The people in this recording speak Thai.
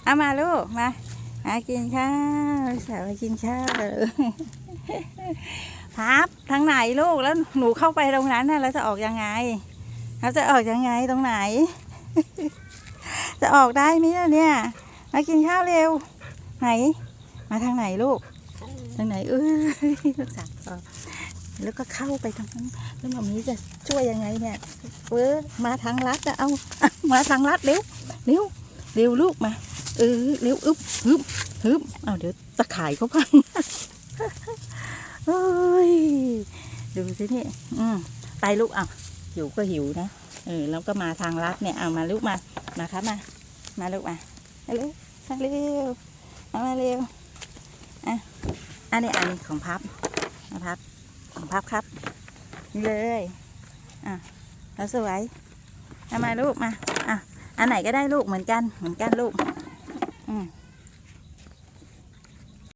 เอามาลูกมากินข้าวสาวมากินข้าวพับทางไหนลูกแล้วหนูเข้าไปตรงนั้นน่ะแล้วจะออกยังไงเราจะออกยังไงตรงไหน จะออกได้ไหมเนี่ยมากินข้าวเร็วไหนมาทางไหนลูกทางไหนลูกสาวแล้วก็เข้าไปทางนั้นแล้วมามีจะช่วยยังไงเนี่ยมาทางลัดจะเอามาทางลัดเร็วลูกมาเร็วฮึบเอาเดี๋ยวตะข่ายเขาพังเฮ้ยดูสินี่ไปลูกเอาหิวก็หิวนะแล้วก็มาทางลัดเนี่ยเอามาลูกมาครับมาลูกมาเร็วเอามาเร็วอันนี้ของพับของพับครับนี่เลยแล้วสวยเอามาลูกมาอันไหนก็ได้ลูกเหมือนกันลูก